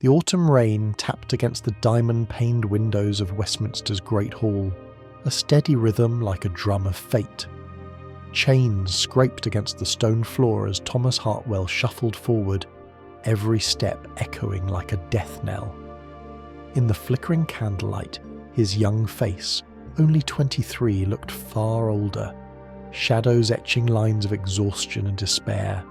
The autumn rain tapped against the diamond-paned windows of Westminster's Great Hall, a steady rhythm like a drum of fate. Chains scraped against the stone floor as Thomas Hartwell shuffled forward, every step echoing like a death knell. In the flickering candlelight, his young face, only 23, looked far older, shadows etching lines of exhaustion and despair.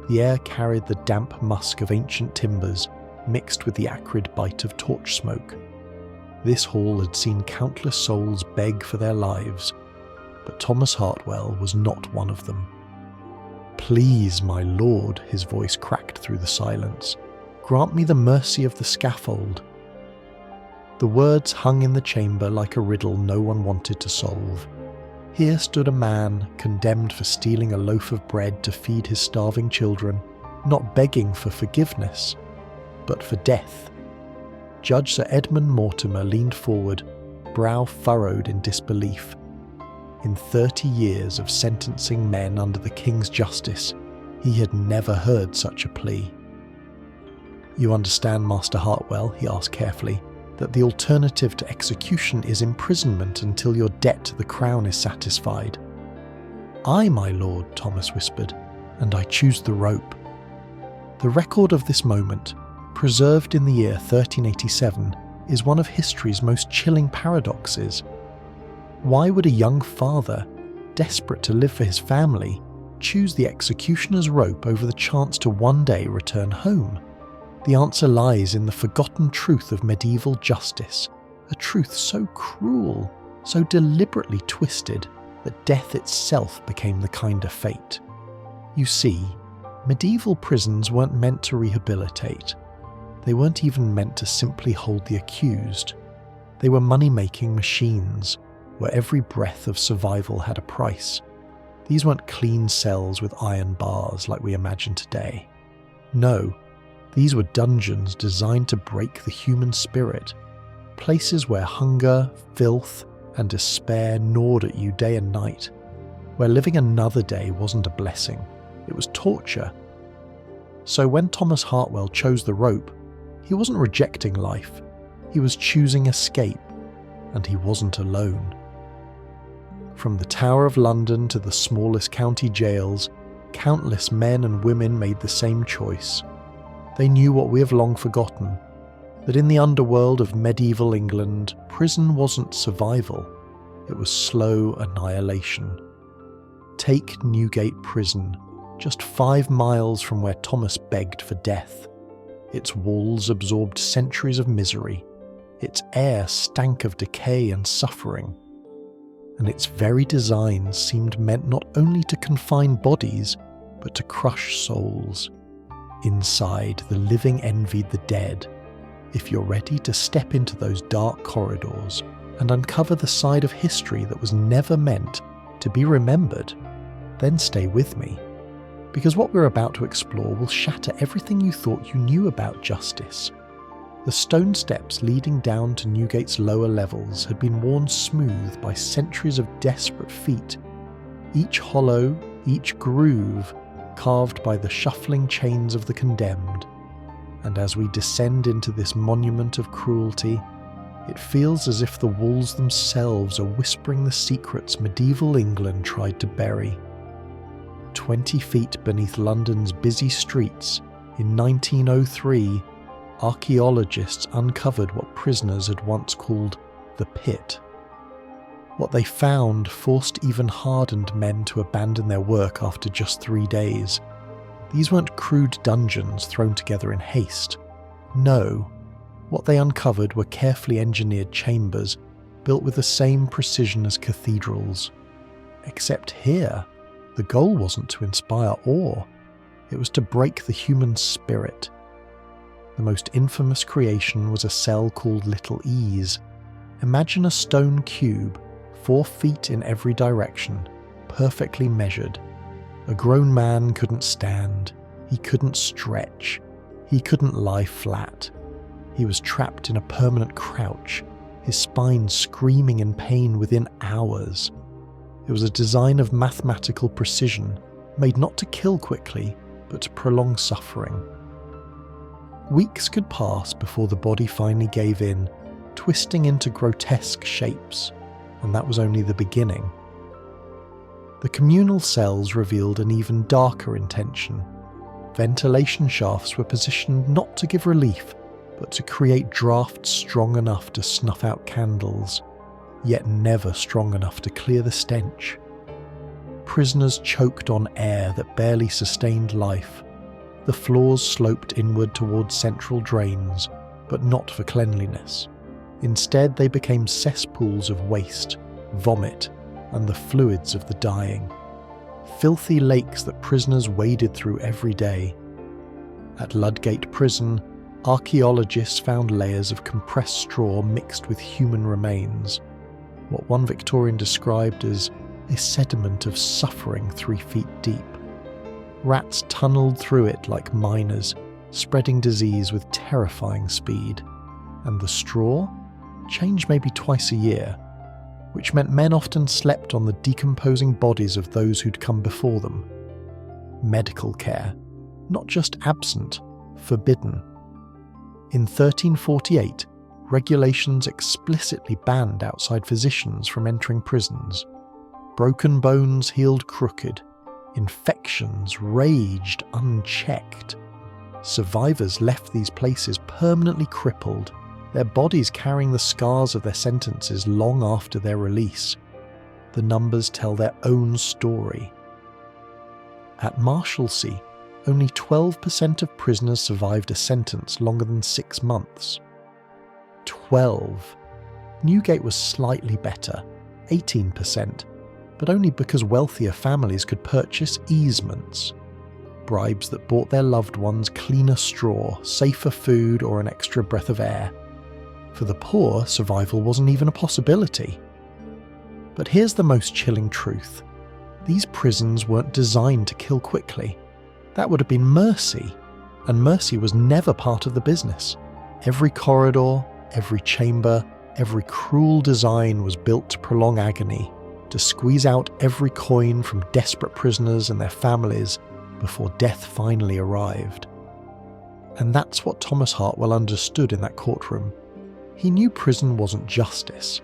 The air carried the damp musk of ancient timbers, mixed with the acrid bite of torch smoke. This hall had seen countless souls beg for their lives, but Thomas Hartwell was not one of them. "Please, my lord," his voice cracked through the silence, "grant me the mercy of the scaffold." The words hung in the chamber like a riddle no one wanted to solve. Here stood a man condemned for stealing a loaf of bread to feed his starving children, not begging for forgiveness, but for death. Judge Sir Edmund Mortimer leaned forward, brow furrowed in disbelief. In 30 years of sentencing men under the King's justice, he had never heard such a plea. "You understand, Master Hartwell," he asked carefully, "that the alternative to execution is imprisonment until your debt to the Crown is satisfied." "Aye, my lord," Thomas whispered, "and I choose the rope." The record of this moment, preserved in the year 1387, is one of history's most chilling paradoxes. Why would a young father, desperate to live for his family, choose the executioner's rope over the chance to one day return home? The answer lies in the forgotten truth of medieval justice, a truth so cruel, so deliberately twisted, that death itself became the kinder fate. You see, medieval prisons weren't meant to rehabilitate. They weren't even meant to simply hold the accused. They were money-making machines, where every breath of survival had a price. These weren't clean cells with iron bars like we imagine today. No, these were dungeons designed to break the human spirit, places where hunger, filth, and despair gnawed at you day and night, where living another day wasn't a blessing, it was torture. So when Thomas Hartwell chose the rope, he wasn't rejecting life, he was choosing escape, and he wasn't alone. From the Tower of London to the smallest county jails, countless men and women made the same choice. They knew what we have long forgotten, that in the underworld of medieval England, prison wasn't survival, it was slow annihilation. Take Newgate Prison, just 5 miles from where Thomas begged for death. Its walls absorbed centuries of misery, its air stank of decay and suffering, and its very design seemed meant not only to confine bodies, but to crush souls. Inside, the living envied the dead. If you're ready to step into those dark corridors and uncover the side of history that was never meant to be remembered, then stay with me. Because what we're about to explore will shatter everything you thought you knew about justice. The stone steps leading down to Newgate's lower levels had been worn smooth by centuries of desperate feet, each hollow, each groove, carved by the shuffling chains of the condemned. And as we descend into this monument of cruelty, it feels as if the walls themselves are whispering the secrets medieval England tried to bury. 20 feet beneath London's busy streets, in 1903, archaeologists uncovered what prisoners had once called the pit. What they found forced even hardened men to abandon their work after just 3 days. These weren't crude dungeons thrown together in haste. No, what they uncovered were carefully engineered chambers built with the same precision as cathedrals. Except here, the goal wasn't to inspire awe, it was to break the human spirit. The most infamous creation was a cell called Little Ease. Imagine a stone cube, 4 feet in every direction, perfectly measured. A grown man couldn't stand, he couldn't stretch, he couldn't lie flat. He was trapped in a permanent crouch, his spine screaming in pain within hours. It was a design of mathematical precision, made not to kill quickly, but to prolong suffering. Weeks could pass before the body finally gave in, twisting into grotesque shapes, and that was only the beginning. The communal cells revealed an even darker intention. Ventilation shafts were positioned not to give relief, but to create drafts strong enough to snuff out candles, yet never strong enough to clear the stench. Prisoners choked on air that barely sustained life. The floors sloped inward towards central drains, but not for cleanliness. Instead, they became cesspools of waste, vomit, and the fluids of the dying. Filthy lakes that prisoners waded through every day. At Ludgate Prison, archaeologists found layers of compressed straw mixed with human remains, what one Victorian described as a sediment of suffering 3 feet deep. Rats tunnelled through it like miners, spreading disease with terrifying speed. And the straw changed maybe twice a year, which meant men often slept on the decomposing bodies of those who'd come before them. Medical care, not just absent, forbidden. In 1348, regulations explicitly banned outside physicians from entering prisons. Broken bones healed crooked. Infections raged unchecked. Survivors left these places permanently crippled, their bodies carrying the scars of their sentences long after their release. The numbers tell their own story. At Marshalsea, only 12% of prisoners survived a sentence longer than 6 months. 12. Newgate was slightly better, 18%, but only because wealthier families could purchase easements, bribes that bought their loved ones cleaner straw, safer food, or an extra breath of air. For the poor, survival wasn't even a possibility. But here's the most chilling truth. These prisons weren't designed to kill quickly. That would have been mercy, and mercy was never part of the business. Every corridor, every chamber, every cruel design was built to prolong agony, to squeeze out every coin from desperate prisoners and their families before death finally arrived. And that's what Thomas Hartwell understood in that courtroom. He knew prison wasn't justice,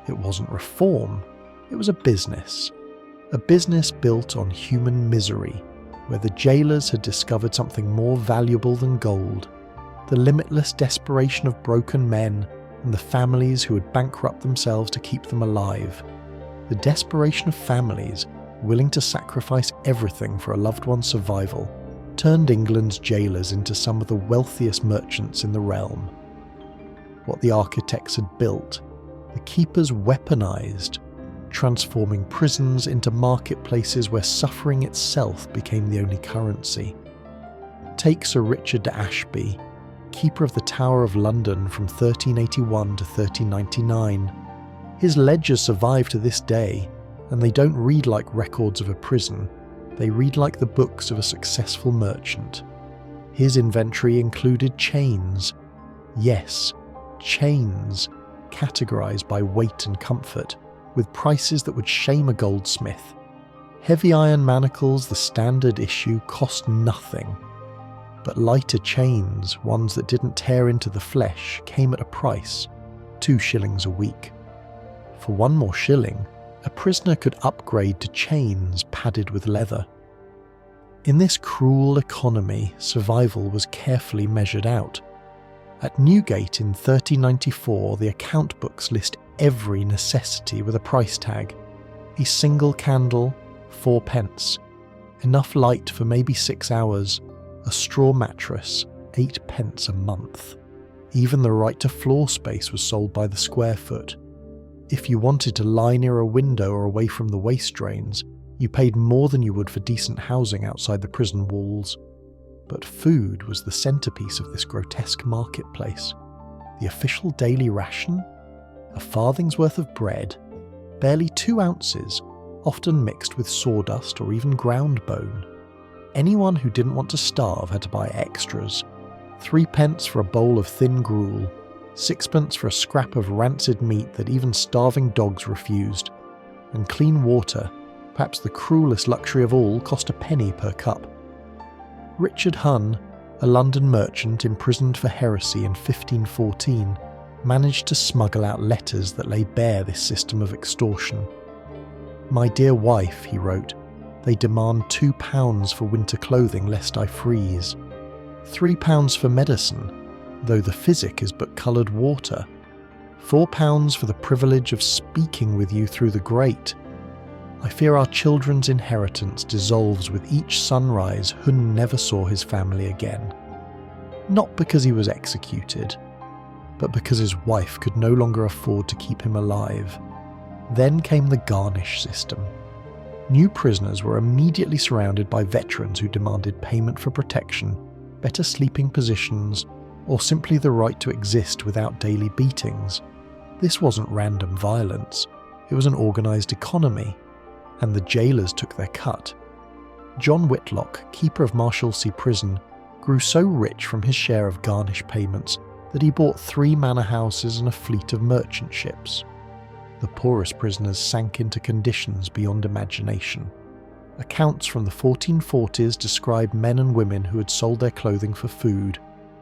it wasn't reform, it was a business built on human misery, where the jailers had discovered something more valuable than gold, the limitless desperation of broken men and the families who would bankrupt themselves to keep them alive. The desperation of families willing to sacrifice everything for a loved one's survival turned England's jailers into some of the wealthiest merchants in the realm. What the architects had built, the keepers weaponized, transforming prisons into marketplaces where suffering itself became the only currency. Take Sir Richard de Ashby, keeper of the Tower of London from 1381 to 1399. His ledgers survive to this day, and they don't read like records of a prison, they read like the books of a successful merchant. His inventory included chains. Yes, chains, categorized by weight and comfort, with prices that would shame a goldsmith. Heavy iron manacles, the standard issue, cost nothing. But lighter chains, ones that didn't tear into the flesh, came at a price, 2 shillings a week. For 1 more shilling, a prisoner could upgrade to chains padded with leather. In this cruel economy, survival was carefully measured out. At Newgate in 1394, the account books list every necessity with a price tag. A single candle, 4 pence. Enough light for maybe 6 hours. A straw mattress, 8 pence a month. Even the right to floor space was sold by the square foot. If you wanted to lie near a window or away from the waste drains, you paid more than you would for decent housing outside the prison walls. But food was the centrepiece of this grotesque marketplace. The official daily ration? A farthing's worth of bread, barely 2 ounces, often mixed with sawdust or even ground bone. Anyone who didn't want to starve had to buy extras. 3 pence for a bowl of thin gruel, 6 pence for a scrap of rancid meat that even starving dogs refused, and clean water, perhaps the cruelest luxury of all, cost a penny per cup. Richard Hunn, a London merchant imprisoned for heresy in 1514, managed to smuggle out letters that lay bare this system of extortion. "My dear wife," he wrote, "they demand £2 for winter clothing lest I freeze. £3 for medicine, though the physic is but coloured water. £4 for the privilege of speaking with you through the grate. I fear our children's inheritance dissolves with each sunrise. Hun never saw his family again. Not because he was executed, but because his wife could no longer afford to keep him alive." Then came the garnish system. New prisoners were immediately surrounded by veterans who demanded payment for protection, better sleeping positions, or simply the right to exist without daily beatings. This wasn't random violence, it was an organised economy, and the jailers took their cut. John Whitlock, keeper of Marshalsea Prison, grew so rich from his share of garnish payments that he bought 3 manor houses and a fleet of merchant ships. The poorest prisoners sank into conditions beyond imagination. Accounts from the 1440s describe men and women who had sold their clothing for food,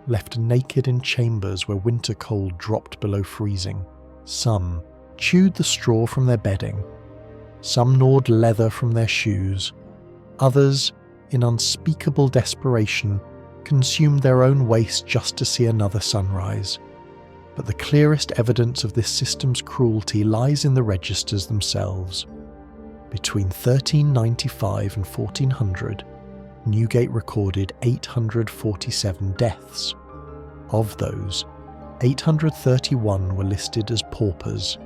left naked in chambers where winter cold dropped below freezing. Some chewed the straw from their bedding. Some gnawed leather from their shoes. Others, in unspeakable desperation, consumed their own waste just to see another sunrise. But the clearest evidence of this system's cruelty lies in the registers themselves. Between 1395 and 1400, Newgate recorded 847 deaths. Of those, 831 were listed as paupers.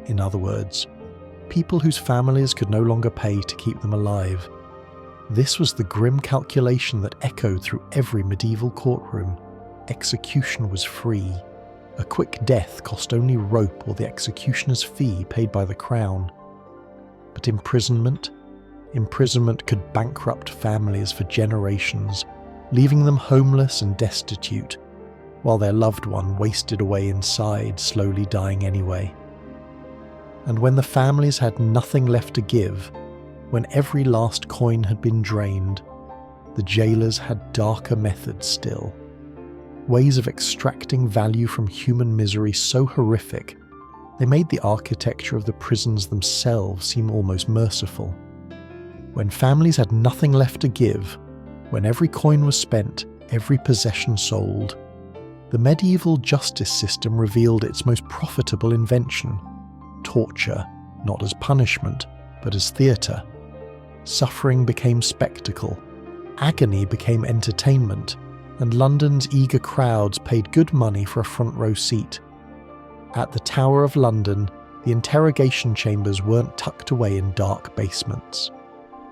In other words, people whose families could no longer pay to keep them alive. This was the grim calculation that echoed through every medieval courtroom. Execution was free. A quick death cost only rope or the executioner's fee paid by the crown. But imprisonment could bankrupt families for generations, leaving them homeless and destitute, while their loved one wasted away inside, slowly dying anyway. And when the families had nothing left to give, when every last coin had been drained, the jailers had darker methods still. Ways of extracting value from human misery so horrific, they made the architecture of the prisons themselves seem almost merciful. When families had nothing left to give, when every coin was spent, every possession sold, the medieval justice system revealed its most profitable invention: torture, not as punishment, but as theatre. Suffering became spectacle, agony became entertainment, and London's eager crowds paid good money for a front row seat. At the Tower of London, the interrogation chambers weren't tucked away in dark basements.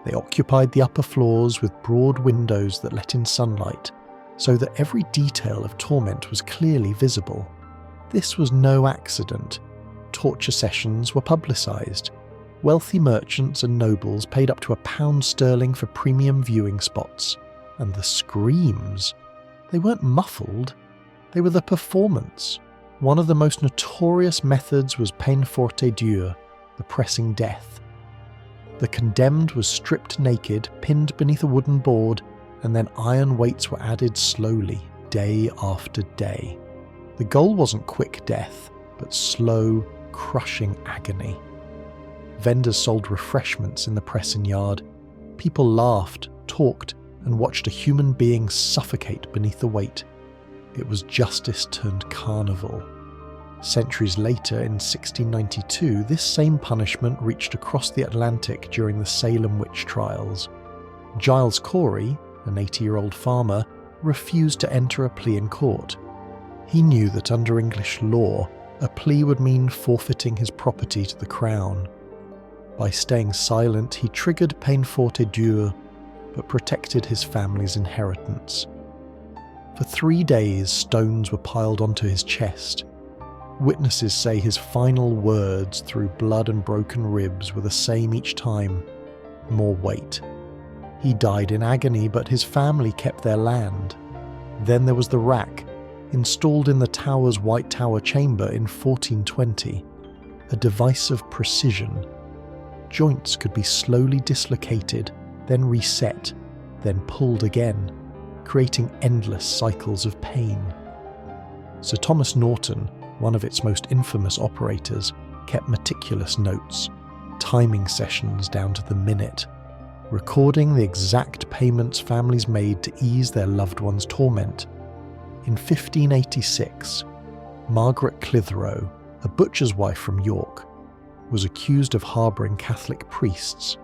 They occupied the upper floors with broad windows that let in sunlight, so that every detail of torment was clearly visible. This was no accident. Torture sessions were publicised. Wealthy merchants and nobles paid up to £1 for premium viewing spots. And the screams, they weren't muffled, they were the performance. One of the most notorious methods was peine forte dure, the pressing death. The condemned was stripped naked, pinned beneath a wooden board, and then iron weights were added slowly, day after day. The goal wasn't quick death, but slow, crushing agony. Vendors sold refreshments in the pressing yard. People laughed, talked, and watched a human being suffocate beneath the weight. It was justice turned carnival. Centuries later, in 1692, this same punishment reached across the Atlantic during the Salem witch trials. Giles Corey, an 80-year-old farmer, refused to enter a plea in court. He knew that under English law, a plea would mean forfeiting his property to the crown. By staying silent, he triggered peine forte dure, but protected his family's inheritance. For 3 days, stones were piled onto his chest. Witnesses say his final words through blood and broken ribs were the same each time: more weight. He died in agony, but his family kept their land. Then there was the rack, installed in the tower's White Tower chamber in 1420, a device of precision. Joints could be slowly dislocated, then reset, then pulled again. creating endless cycles of pain. Sir Thomas Norton, one of its most infamous operators, kept meticulous notes, timing sessions down to the minute, recording the exact payments families made to ease their loved ones' torment. In 1586, Margaret Clitheroe, a butcher's wife from York, was accused of harbouring Catholic priests.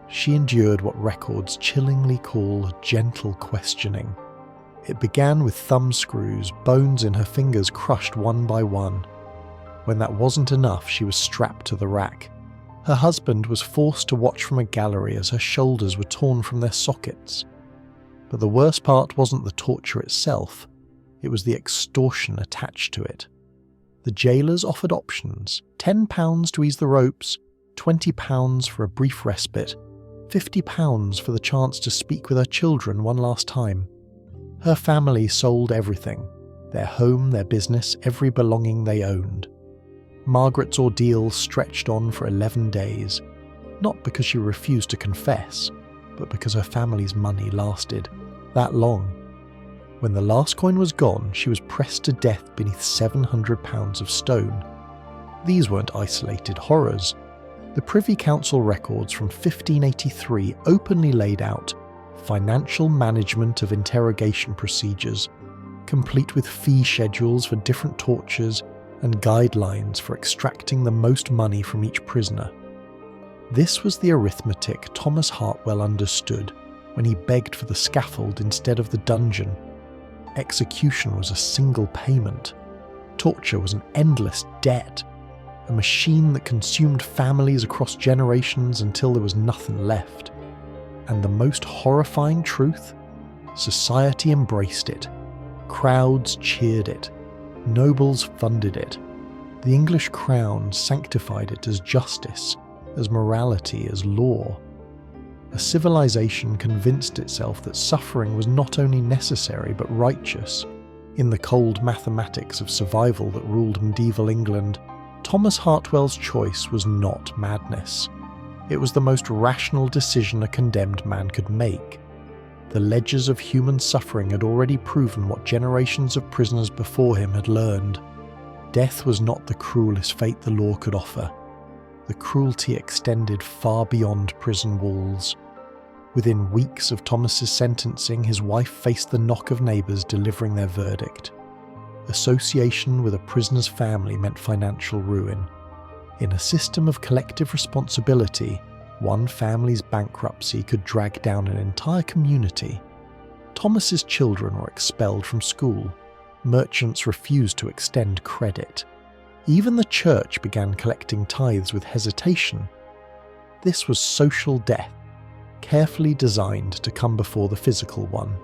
She endured what records chillingly call gentle questioning. It began with thumbscrews, bones in her fingers crushed one by one. When that wasn't enough, she was strapped to the rack. Her husband was forced to watch from a gallery as her shoulders were torn from their sockets. But the worst part wasn't the torture itself, it was the extortion attached to it. The jailers offered options: £10 to ease the ropes, £20 for a brief respite, £50 for the chance to speak with her children one last time. Her family sold everything: their home, their business, every belonging they owned. Margaret's ordeal stretched on for 11 days, not because she refused to confess, but because her family's money lasted that long. When the last coin was gone, she was pressed to death beneath £700 of stone. These weren't isolated horrors. The Privy Council records from 1583 openly laid out financial management of interrogation procedures, complete with fee schedules for different tortures and guidelines for extracting the most money from each prisoner. This was the arithmetic Thomas Hartwell understood when he begged for the scaffold instead of the dungeon. Execution was a single payment. Torture was an endless debt, a machine that consumed families across generations until there was nothing left. And the most horrifying truth? Society embraced it. Crowds cheered it. Nobles funded it. The English crown sanctified it as justice, as morality, as law. A civilization convinced itself that suffering was not only necessary but righteous. In the cold mathematics of survival that ruled medieval England, Thomas Hartwell's choice was not madness. It was the most rational decision a condemned man could make. The ledgers of human suffering had already proven what generations of prisoners before him had learned. Death was not the cruelest fate the law could offer. The cruelty extended far beyond prison walls. Within weeks of Thomas's sentencing, his wife faced the knock of neighbours delivering their verdict. Association with a prisoner's family meant financial ruin. In a system of collective responsibility, one family's bankruptcy could drag down an entire community. Thomas's children were expelled from school. Merchants refused to extend credit. Even the church began collecting tithes with hesitation. This was social death, carefully designed to come before the physical one.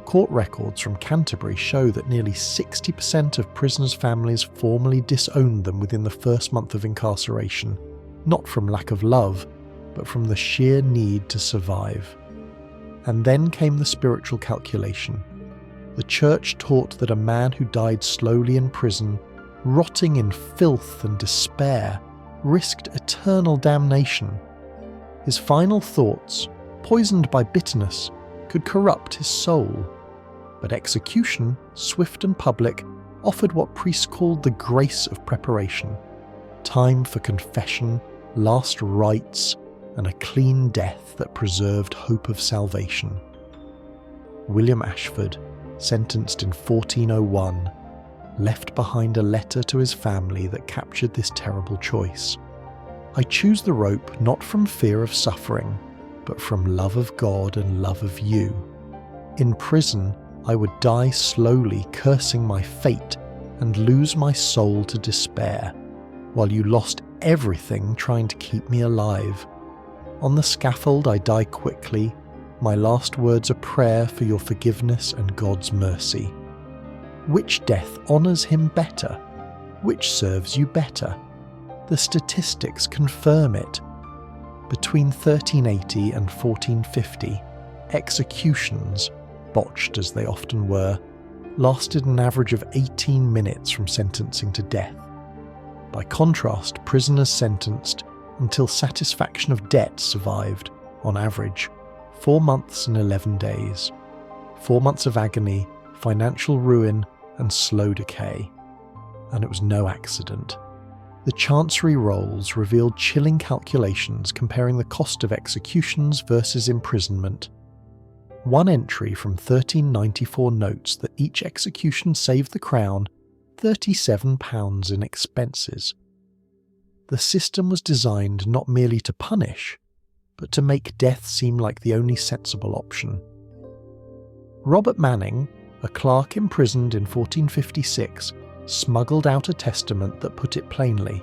Court records from Canterbury show that nearly 60% of prisoners' families formally disowned them within the first month of incarceration, not from lack of love, but from the sheer need to survive. And then came the spiritual calculation. The church taught that a man who died slowly in prison, rotting in filth and despair, risked eternal damnation. His final thoughts, poisoned by bitterness, could corrupt his soul. But execution, swift and public, offered what priests called the grace of preparation. Time for confession, last rites, and a clean death that preserved hope of salvation. William Ashford, sentenced in 1401, left behind a letter to his family that captured this terrible choice. I choose the rope not from fear of suffering, but from love of God and love of you. In prison, I would die slowly, cursing my fate, and lose my soul to despair, while you lost everything trying to keep me alive. On the scaffold, I die quickly. My last words a prayer for your forgiveness and God's mercy. Which death honours him better? Which serves you better? The statistics confirm it. Between 1380 and 1450, executions, botched as they often were, lasted an average of 18 minutes from sentencing to death. By contrast, prisoners sentenced until satisfaction of debt survived, on average, 4 months and 11 days. 4 months of agony, financial ruin, and slow decay. And it was no accident. The Chancery rolls revealed chilling calculations comparing the cost of executions versus imprisonment. One entry from 1394 notes that each execution saved the Crown £37 in expenses. The system was designed not merely to punish, but to make death seem like the only sensible option. Robert Manning, a clerk imprisoned in 1456, smuggled out a testament that put it plainly: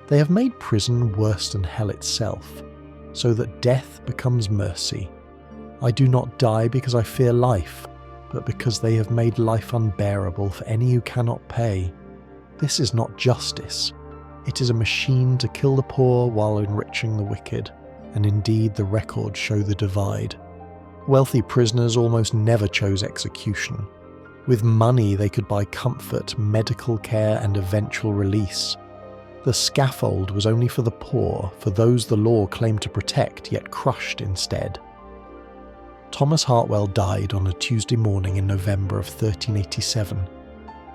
"They have made prison worse than hell itself, so that death becomes mercy. I do not die because I fear life, but because they have made life unbearable for any who cannot pay. This is not justice. It is a machine to kill the poor while enriching the wicked, and indeed the records show the divide. Wealthy prisoners almost never chose execution. With money they could buy comfort, medical care, and eventual release. The scaffold was only for the poor, for those the law claimed to protect, yet crushed instead." Thomas Hartwell died on a Tuesday morning in November of 1387.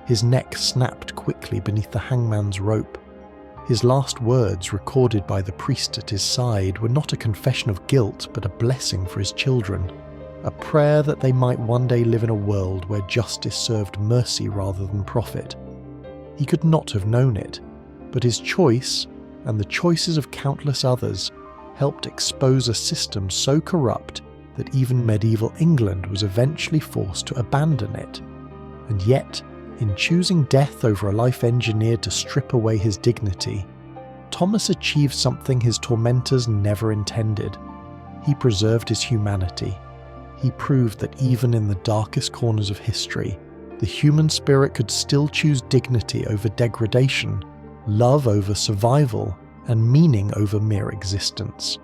His neck snapped quickly beneath the hangman's rope. His last words, recorded by the priest at his side, were not a confession of guilt, but a blessing for his children, a prayer that they might one day live in a world where justice served mercy rather than profit. He could not have known it, but his choice, and the choices of countless others, helped expose a system so corrupt that even medieval England was eventually forced to abandon it. And yet, in choosing death over a life engineered to strip away his dignity, Thomas achieved something his tormentors never intended. He preserved his humanity. He proved that even in the darkest corners of history, the human spirit could still choose dignity over degradation, love over survival, and meaning over mere existence.